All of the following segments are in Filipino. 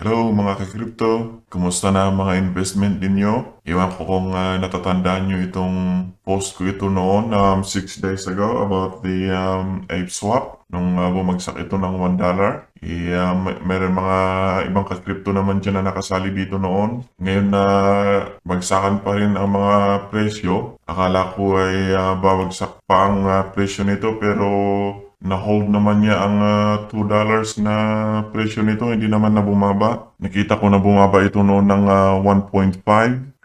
Hello mga ka-crypto, kumusta na ang mga investment ninyo? Iwan ko kung natatandaan nyo itong post ko ito noon 6 days ago about the Ape Swap nung bumagsak ito ng $1. Meron mga ibang ka-crypto naman dyan na nakasali dito noon. Ngayon na bagsakan pa rin ang mga presyo. Akala ko ay babagsak pa ang presyo nito pero na-hold naman niya ang $2 na presyo nito, hindi naman na bumaba. Nakita ko na bumaba ito noon ng 1.5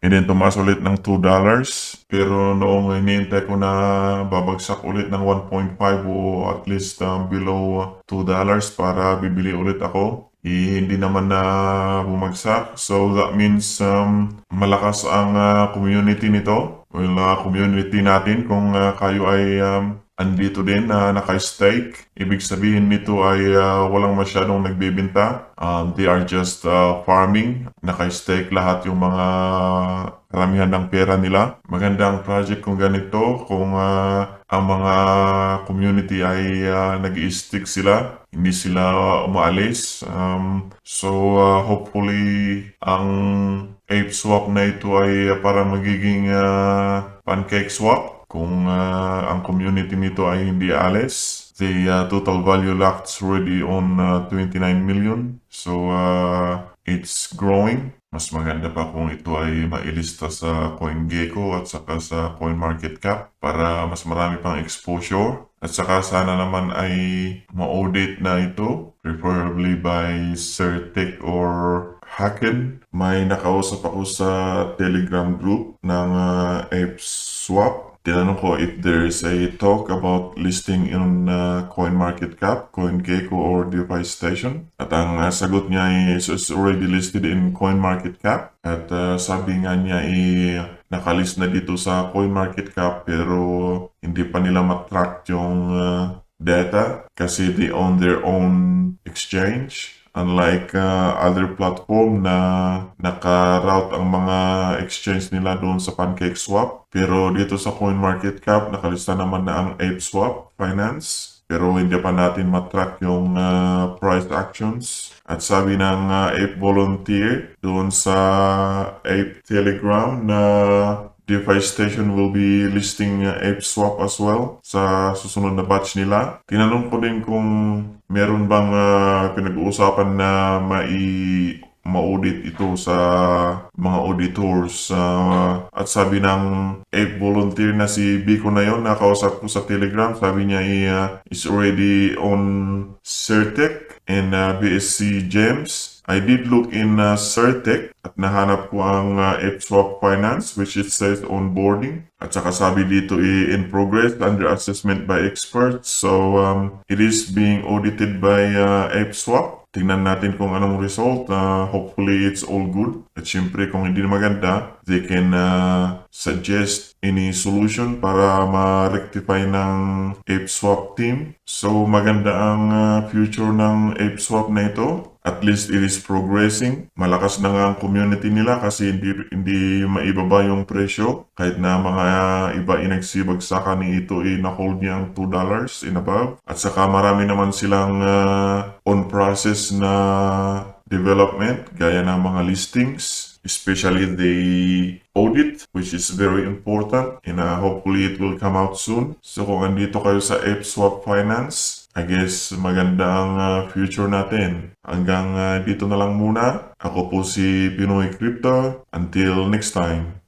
and then tumaas ulit ng $2. Pero noong hinihintay ko na babagsak ulit ng 1.5 o at least below $2 para bibili ulit ako. Hindi naman na bumagsak. So that means malakas ang community nito. Well, community natin kung kayo ay andito din na naka-stake. Ibig sabihin nito ay walang masyadong nagbebenta. They are just farming. Naka-stake lahat yung mga karamihan ng pera nila. Magandang project kung ganito. Kung ang mga community ay nag-i-stick sila. Hindi sila umaalis. Hopefully ang Ape Swap na ito ay parang magiging pancake swap. Kung ang community nito ay hindi alis, the total value locked is already on 29 million. So, it's growing. Mas maganda pa kung ito ay mailista sa CoinGecko at saka sa CoinMarketCap para mas marami pang exposure. At saka sana naman ay ma-audit na ito, preferably by Certec or Hacken. May nakausap ako sa Telegram group ng Ape Swap. Tinanong ko if there's a talk about listing in CoinMarketCap, CoinGecko, or DeFi Station. At ang sagot niya is already listed in CoinMarketCap. At sabi nga niya nakalist na dito sa CoinMarketCap pero hindi pa nila matrack yung data kasi they own their own exchange. Unlike other platform na naka-route ang mga exchange nila doon sa PancakeSwap. Pero dito sa CoinMarketCap, nakalista naman na ang ApeSwap Finance. Pero hindi pa natin matrack yung price actions. At sabi ng Ape Volunteer doon sa Ape Telegram na DeFi Station will be listing Ape Swap as well sa susunod na batch nila. Tinanong ko din kung meron bang pinag-uusapan na ma-audit ito sa mga auditors. At sabi ng Ape Volunteer na si Biko na yon, nakausap ko sa Telegram, sabi niya is already on Certec and BSC Gems. I did look in Certec at nahanap ko ang ApeSwap Finance which it says onboarding. At saka sabi dito in progress under assessment by experts. So it is being audited by ApeSwap. Tingnan natin kung anong result. Hopefully it's all good. At syempre kung hindi maganda, they can suggest any solution para ma-rectify ng ApeSwap team. So maganda ang future ng ApeSwap na ito. At least it is progressing. Malakas na nga ang community nila kasi hindi maibaba yung presyo. Kahit na mga iba inagsibagsakan ni ito na-hold niya ang $2 and above. At saka marami naman silang on process na development gaya ng mga listings. Especially the audit, which is very important, and hopefully it will come out soon. So kung andito kayo sa ApeSwap Finance, I guess maganda ang future natin. Hanggang dito na lang muna. Ako po si Pinoy Crypto. Until next time.